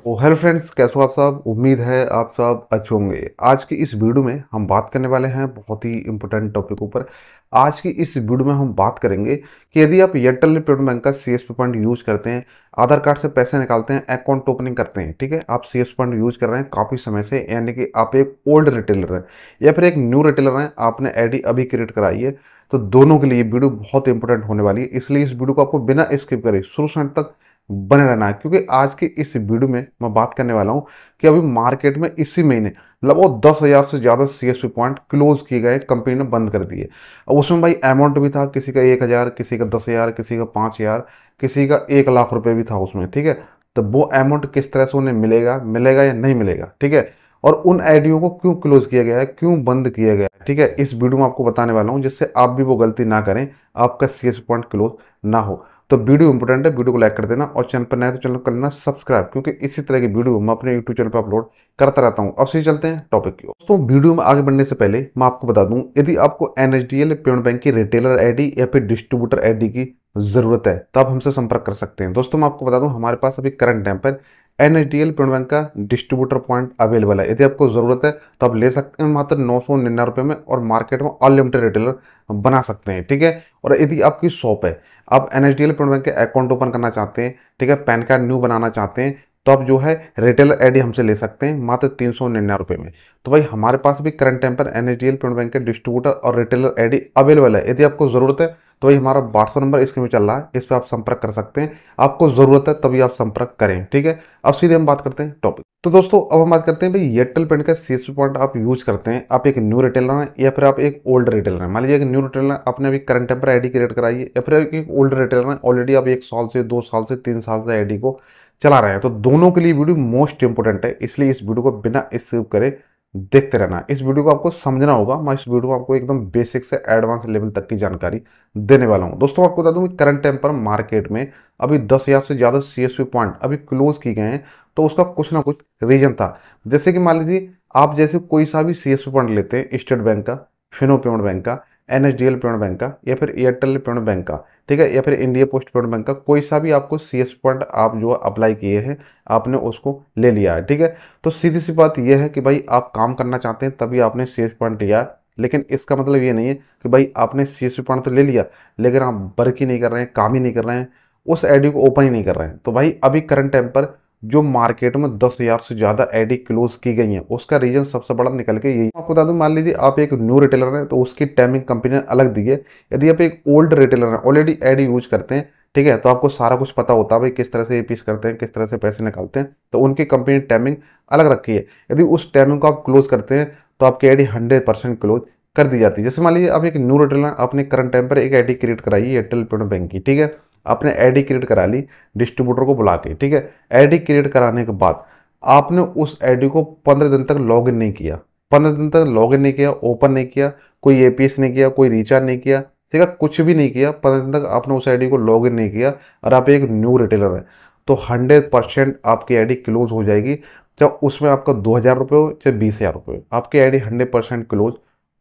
तो hello friends, कैसे हो आप सब। उम्मीद है आप सब अच्छे होंगे। आज की इस वीडियो में हम बात करने वाले हैं बहुत ही इंपॉर्टेंट टॉपिक ऊपर। आज की इस वीडियो में हम बात करेंगे कि यदि आप एयरटेल पेमेंट बैंक का सीएसपी पॉइंट यूज करते हैं, आधार कार्ड से पैसे निकालते हैं, अकाउंट ओपनिंग करते हैं, ठीक है, आप सीएसपी पॉइंट यूज कर रहे हैं काफ़ी समय से, यानी कि आप एक ओल्ड रिटेलर हैं या फिर एक न्यू रिटेलर हैं, आपने आईडी अभी क्रिएट कराई है, तो दोनों के लिए वीडियो बहुत इंपॉर्टेंट होने वाली है। इसलिए इस वीडियो को आपको बिना स्किप करे शुरू से अंत तक बने रहना है, क्योंकि आज की इस वीडियो में मैं बात करने वाला हूं कि अभी मार्केट में इसी महीने लगभग 10,000 से ज़्यादा सीएसपी पॉइंट क्लोज किए गए, कंपनी ने बंद कर दिए। अब उसमें भाई अमाउंट भी था, किसी का 1,000, किसी का 10,000, किसी का 5,000, किसी का 1 लाख रुपए भी था उसमें, ठीक है। तो वो अमाउंट किस तरह से उन्हें मिलेगा मिलेगा या नहीं मिलेगा, ठीक है, और उन आईडियो को क्यों क्लोज किया गया है, क्यों बंद किया गया है, ठीक है, इस वीडियो में आपको बताने वाला हूं, जिससे आप भी वो गलती ना करें, आपका सीएसपी पॉइंट क्लोज ना हो। तो वीडियो इंपॉर्टेंट है, वीडियो को लाइक कर देना और चैनल पर नया तो चैनल कर लेना सब्सक्राइब, क्योंकि इसी तरह की वीडियो मैं अपने यूट्यूब चैनल पर अपलोड करता रहता हूं। अब से चलते हैं टॉपिक की। दोस्तों, वीडियो में आगे बढ़ने से पहले मैं आपको बता दूं, यदि आपको एनएसडीएल पेमेंट बैंक की रिटेलर आईडी या फिर डिस्ट्रीब्यूटर आईडी की जरूरत है तो आप हमसे संपर्क कर सकते हैं। दोस्तों, मैं आपको बता दूं, हमारे पास अभी करंट टाइम पर एनएसडीएल पेमेंट बैंक का डिस्ट्रीब्यूटर पॉइंट अवेलेबल है। यदि आपको जरूरत है तो आप ले सकते हैं मात्र 999 रुपये में, और मार्केट में अनलिमिटेड रिटेलर बना सकते हैं, ठीक है। और यदि आपकी शॉप है, आप एनएसडीएल पेमेंट बैंक के अकाउंट ओपन करना चाहते हैं, ठीक है, पैन कार्ड न्यू बनाना चाहते हैं, तो आप जो है रिटेलर आईडी हमसे ले सकते हैं मात्र 399 रुपये में। तो भाई हमारे पास भी करंट टाइम पर एनएसडीएल पेमेंट बैंक के डिस्ट्रीब्यूटर और रिटेलर आईडी अवेलेबल है। यदि आपको ज़रूरत है तो भाई हमारा व्हाट्सअप नंबर स्क्रीन में चल रहा है, इस पर आप संपर्क कर सकते हैं। आपको ज़रूरत है तभी आप संपर्क करें, ठीक है। अब सीधे हम बात करते हैं टॉपिक। तो दोस्तों, अब हम बात करते हैं भाई एयरटेल पेमेंट का सीएसपी पॉइंट आप यूज करते हैं, आप एक न्यू रिटेलर हैं या फिर आप एक ओल्ड रिटेलर हैं। मान लीजिए एक न्यू रिटेलर आपने अभी करंट टाइम पर आईडी क्रिएट कराई है, या फिर एक ओल्ड रिटेलर हैं, ऑलरेडी आप 1 साल से 2 साल से 3 साल से आईडी को चला रहे हैं। तो दोनों के लिए वीडियो मोस्ट इंपोर्टेंट है, इसलिए इस वीडियो को बिना स्किप करे देखते रहना। इस वीडियो को आपको समझना होगा। मैं इस वीडियो में आपको एकदम बेसिक से एडवांस लेवल तक की जानकारी देने वाला हूं। दोस्तों, आपको बता दूं कि करंट टाइम पर मार्केट में अभी 10,000 से ज़्यादा सीएसपी पॉइंट अभी क्लोज किए गए हैं, तो उसका कुछ ना कुछ रीजन था। जैसे कि मान लीजिए आप जैसे कोई सा भी सीएसपी पॉइंट लेते हैं, स्टेट बैंक का, फिनो पेमेंट बैंक का, एनएसडीएल पेमेंट बैंक का, या फिर एयरटेल पेमेंट बैंक का, ठीक है, या फिर इंडिया पोस्ट पेमेंट बैंक का, कोई सा भी आपको सीएसपी पॉइंट आप जो अप्लाई किए हैं, आपने उसको ले लिया है, ठीक है। तो सीधी सी बात यह है कि भाई आप काम करना चाहते हैं तभी आपने सीएसपी पॉइंट लिया, लेकिन इसका मतलब ये नहीं है कि भाई आपने सीएसपी पॉइंट तो ले लिया लेकिन आप वर्क ही नहीं कर रहे हैं, काम ही नहीं कर रहे हैं, उस आईडी को ओपन ही नहीं कर रहे हैं। तो भाई अभी करंट टाइम पर जो मार्केट में 10,000 से ज़्यादा आईडी क्लोज की गई हैं, उसका रीजन सबसे बड़ा निकल के यही। आपको बता दूं, मान लीजिए आप एक न्यू रिटेलर हैं तो उसकी टाइमिंग कंपनी ने अलग दी है। यदि आप एक ओल्ड रिटेलर हैं, ऑलरेडी आईडी यूज करते हैं, ठीक है, तो आपको सारा कुछ पता होता है भाई किस तरह से एपीस करते हैं, किस तरह से पैसे निकालते हैं, तो उनकी कंपनी ने टाइमिंग अलग रखी है। यदि उस टाइमिंग को आप क्लोज करते हैं तो आपकी आईडी 100% क्लोज कर दी जाती है। जैसे मान लीजिए आप एक न्यू रिटेलर, आपने करंट टाइम पर एक आईडी क्रिएट कराई है एयरटेल पेमेंट बैंक की, ठीक है, आपने आईडी क्रिएट करा ली डिस्ट्रीब्यूटर को बुला के, ठीक है। आईडी क्रिएट कराने के बाद आपने उस आईडी को 15 दिन तक लॉगिन नहीं किया, 15 दिन तक लॉगिन नहीं किया, ओपन नहीं किया, कोई एपीएस नहीं किया, कोई रिचार्ज नहीं किया, ठीक है, कुछ भी नहीं किया, 15 दिन तक आपने उस आईडी को लॉगिन नहीं किया, और आप एक न्यू रिटेलर है, तो 100% आपकी आईडी क्लोज हो जाएगी। चाहे उसमें आपका 2,000 रुपये हो चाहे 20,000 रुपये हो, आपकी आईडी 100% क्लोज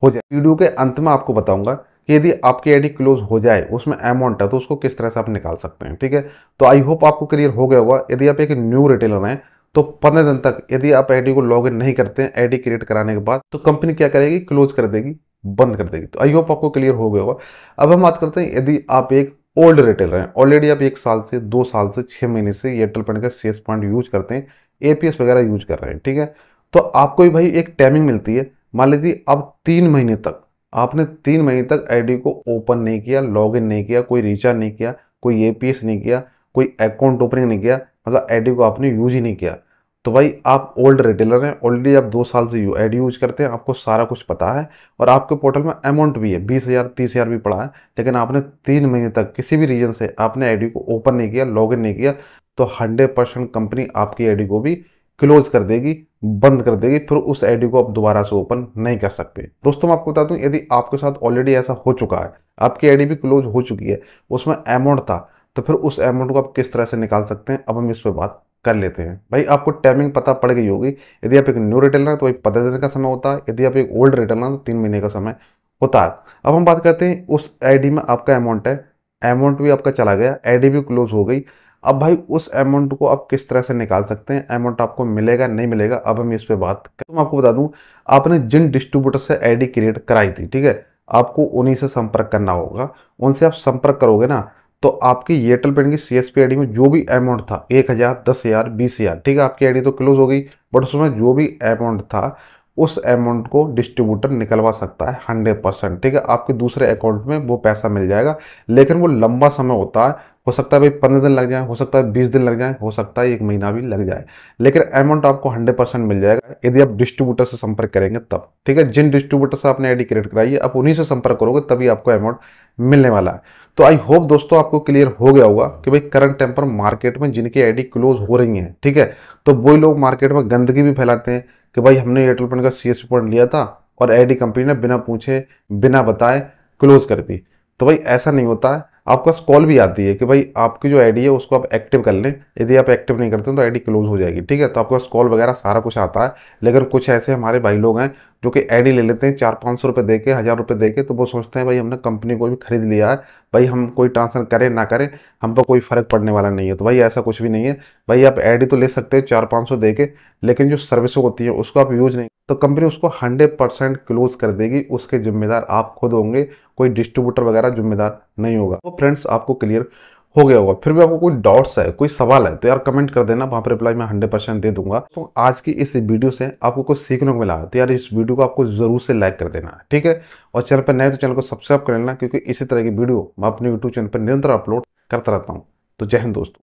हो जाए। वीडियो के अंत में आपको बताऊंगा कि यदि आपकी आईडी क्लोज हो जाए, उसमें अमाउंट है, तो उसको किस तरह से आप निकाल सकते हैं, ठीक है। तो आई होप आपको क्लियर हो गया होगा। यदि आप एक न्यू रिटेलर हैं तो 15 दिन तक यदि आप आईडी को लॉगिन नहीं करते हैं, आईडी क्रिएट कराने के बाद, तो कंपनी क्या करेगी, क्लोज कर देगी, बंद कर देगी। तो आई होप आपको क्लियर हो गया होगा। अब हम बात करते हैं, यदि आप एक ओल्ड रिटेलर हैं, ऑलरेडी आप 1 साल से 2 साल से 6 महीने से एयरटेल पेमेंट का सीएस पॉइंट यूज करते हैं, एपीएस वगैरह यूज कर रहे हैं, ठीक है, तो आपको भी भाई एक टाइमिंग मिलती है। मान लीजिए आप 3 महीने तक, आपने 3 महीने तक आईडी को ओपन नहीं किया, लॉगिन नहीं किया, कोई रिचार्ज नहीं किया, कोई एपीएस नहीं किया, कोई अकाउंट ओपनिंग नहीं किया, मतलब आईडी को आपने यूज ही नहीं किया, तो भाई आप ओल्ड रिटेलर हैं, ऑलरेडी आप 2 साल से आईडी यूज करते हैं, आपको सारा कुछ पता है, और आपके पोर्टल में अमाउंट भी है, 20,000 30,000 भी पड़ा है, लेकिन आपने 3 महीने तक किसी भी रीजन से आपने आईडी को ओपन नहीं किया, लॉगिन नहीं किया, तो 100% कंपनी आपकी आईडी को भी क्लोज कर देगी, बंद कर देगी, फिर उस आईडी को आप दोबारा से ओपन नहीं कर सकते। दोस्तों, मैं आपको बता दूं, यदि आपके साथ ऑलरेडी ऐसा हो चुका है, आपकी आईडी भी क्लोज हो चुकी है, उसमें अमाउंट था, तो फिर उस अमाउंट को आप किस तरह से निकाल सकते हैं, अब हम इस पर बात कर लेते हैं। भाई आपको टाइमिंग पता पड़ गई होगी। यदि आप एक न्यू रिटेलर हैं तो 15 दिन का समय होता है, यदि आप एक ओल्ड रिटेलर हैं तो 3 महीने का समय होता है। अब हम बात करते हैं उस आईडी में आपका अमाउंट है, अमाउंट भी आपका चला गया, आईडी भी क्लोज हो गई, अब भाई उस अमाउंट को आप किस तरह से निकाल सकते हैं, अमाउंट आपको मिलेगा नहीं मिलेगा, अब हम इस पे बात करें। तो मैं आपको बता दूं, आपने जिन डिस्ट्रीब्यूटर से आईडी क्रिएट कराई थी, ठीक है, आपको उन्हीं से संपर्क करना होगा। उनसे आप संपर्क करोगे ना, तो आपकी एयरटेल पेमेंट की सीएसपी आईडी में जो भी अमाउंट था, 1,000, 10,000, 20,000, ठीक है, आपकी आईडी तो क्लोज हो गई, बट उसमें जो भी अमाउंट था उस अमाउंट को डिस्ट्रीब्यूटर निकलवा सकता है 100%, ठीक है, आपके दूसरे अकाउंट में वो पैसा मिल जाएगा। लेकिन वो लंबा समय होता है, हो सकता है भाई 15 दिन लग जाए, हो सकता है 20 दिन लग जाए, हो सकता है 1 महीना भी लग जाए, लेकिन अमाउंट आपको 100% मिल जाएगा यदि आप डिस्ट्रीब्यूटर से संपर्क करेंगे तब, ठीक है। जिन डिस्ट्रीब्यूटर से आपने आईडी क्रिएट कराई है, आप उन्हीं से संपर्क करोगे तभी आपको अमाउंट मिलने वाला है। तो आई होप दोस्तों आपको क्लियर हो गया होगा कि भाई करंट टाइम पर मार्केट में जिनकी आईडी क्लोज हो रही है, ठीक है, तो वही लोग मार्केट में गंदगी भी फैलाते हैं कि भाई हमने एयरटेल पेमेंट का सीएसपी पॉइंट लिया था और आईडी कंपनी ने बिना पूछे बिना बताए क्लोज कर दी। तो भाई ऐसा नहीं होता है, आपके पास कॉल भी आती है कि भाई आपकी जो आईडी है उसको आप एक्टिव कर लें, यदि आप एक्टिव नहीं करते तो आईडी क्लोज हो जाएगी, ठीक है। तो आपके पास कॉल वगैरह सारा कुछ आता है, लेकिन कुछ ऐसे हमारे भाई लोग हैं जो कि आईडी ले लेते हैं 400-500 रुपये दे के, 1,000 रुपये दे के, तो वो सोचते हैं भाई हमने कंपनी को भी खरीद लिया है, भाई हम कोई ट्रांसफर करें ना करें हम पर कोई फर्क पड़ने वाला नहीं है। तो भाई ऐसा कुछ भी नहीं है, भाई आप आईडी तो ले सकते हो 400-500 दे के, लेकिन जो सर्विस होती है उसको आप यूज नहीं, तो कंपनी उसको 100% क्लोज कर देगी, उसके जिम्मेदार आप खुद होंगे, कोई डिस्ट्रीब्यूटर वगैरह जिम्मेदार नहीं होगा। तो फ्रेंड्स आपको क्लियर हो गया होगा। फिर भी आपको कोई डाउट्स है, कोई सवाल है, तो यार कमेंट कर देना, वहाँ पर रिप्लाई मैं 100% दे दूंगा। तो आज की इस वीडियो से आपको कुछ सीखने को मिला तो यार इस वीडियो को आपको जरूर से लाइक कर देना, ठीक है। और चैनल पर नए तो चैनल को सब्सक्राइब कर लेना, क्योंकि इसी तरह की वीडियो मैं अपने यूट्यूब चैनल पर निरंतर अपलोड करता रहता हूँ। तो जय हिंद दोस्तों।